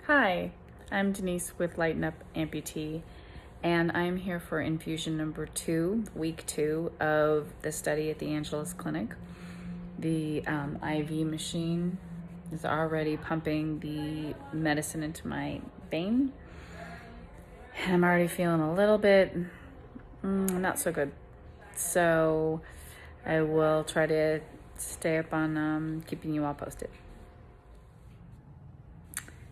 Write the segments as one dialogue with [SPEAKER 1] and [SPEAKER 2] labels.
[SPEAKER 1] Hi, I'm Denise with Lighten Up Amputee, and I'm here for infusion number 2, week 2 of the study at the Angeles Clinic. The IV machine is already pumping the medicine into my vein, and I'm already feeling a little bit not so good. So I will try to stay up on keeping you all posted.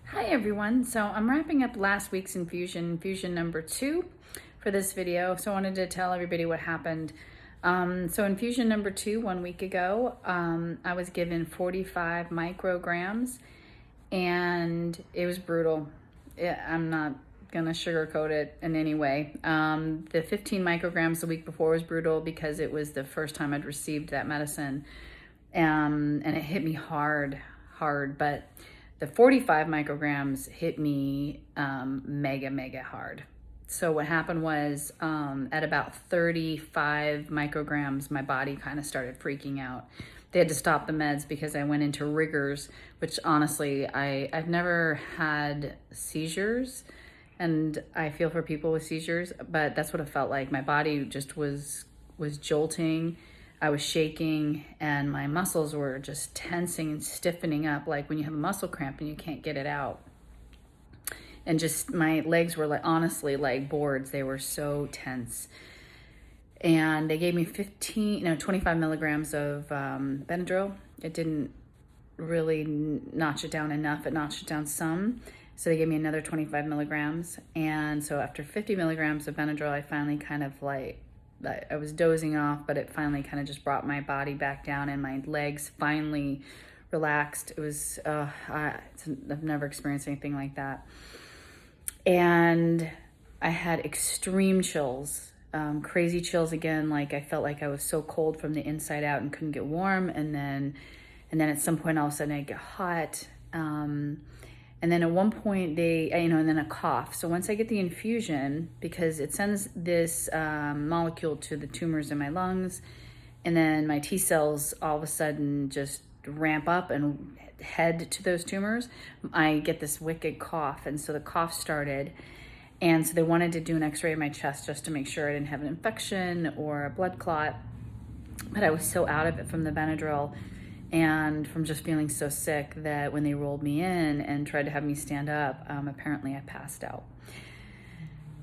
[SPEAKER 1] Hi everyone, so I'm wrapping up last week's infusion number 2 for this video. So I wanted to tell everybody what happened. So infusion number 2, 1 week ago, I was given 45 micrograms and it was brutal. I'm not gonna sugarcoat it in any way. The 15 micrograms the week before was brutal because it was the first time I'd received that medicine, and it hit me hard, but the 45 micrograms hit me mega hard. So what happened was at about 35 micrograms, my body kind of started freaking out. They had to stop the meds because I went into rigors, which honestly, I've never had seizures, and I feel for people with seizures, but that's what it felt like. My body just was jolting. I was shaking and my muscles were just tensing and stiffening up, like when you have a muscle cramp and you can't get it out. And just my legs were honestly like boards. They were so tense. And they gave me 25 milligrams of Benadryl. It didn't really notch it down enough. It notched it down some. So they gave me another 25 milligrams. And so after 50 milligrams of Benadryl, I finally kind of I was dozing off, but it finally kind of just brought my body back down and my legs finally relaxed. It was, I've never experienced anything like that. And I had extreme chills, crazy chills again. Like I felt like I was so cold from the inside out and couldn't get warm. And then at some point, all of a sudden I get hot. And then at one point and then a cough. So once I get the infusion, because it sends this molecule to the tumors in my lungs, and then my T cells all of a sudden just ramp up and head to those tumors, I get this wicked cough. And so the cough started. And so they wanted to do an x-ray of my chest just to make sure I didn't have an infection or a blood clot. But I was so out of it from the Benadryl and from just feeling so sick that when they rolled me in and tried to have me stand up, apparently I passed out.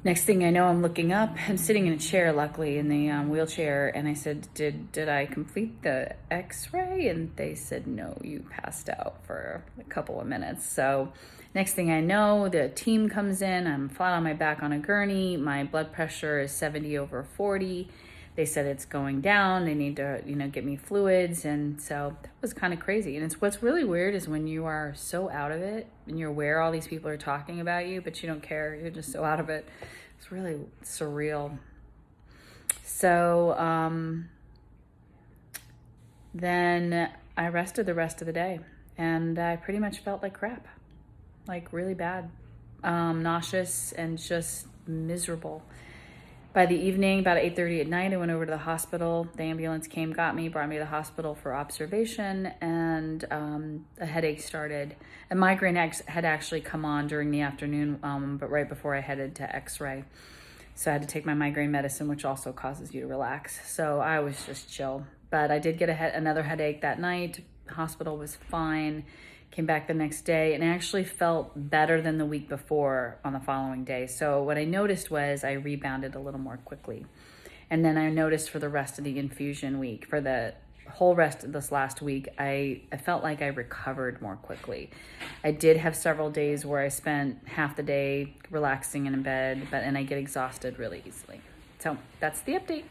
[SPEAKER 1] Next thing I know, I'm looking up. I'm sitting in a chair, luckily, in the wheelchair, and I said, did I complete the x-ray? And they said, no, you passed out for a couple of minutes. So next thing I know, the team comes in. I'm flat on my back on a gurney. My blood pressure is 70/40. They said it's going down. They need to, get me fluids. And so that was kind of crazy. And what's really weird is when you are so out of it and you're aware all these people are talking about you, but you don't care. You're just so out of it. It's really surreal. So then I rested the rest of the day and I pretty much felt like crap, like really bad, nauseous and just miserable. By the evening, about 8:30 at night, I went over to the hospital. The ambulance came, got me, brought me to the hospital for observation, and a headache started. A migraine had actually come on during the afternoon, but right before I headed to x-ray. So I had to take my migraine medicine, which also causes you to relax. So I was just chill. But I did get another headache that night. The hospital was fine. Came back the next day and I actually felt better than the week before on the following day. So what I noticed was I rebounded a little more quickly. And then I noticed for the rest of the infusion week, for the whole rest of this last week, I felt like I recovered more quickly. I did have several days where I spent half the day relaxing in bed, and I get exhausted really easily. So that's the update.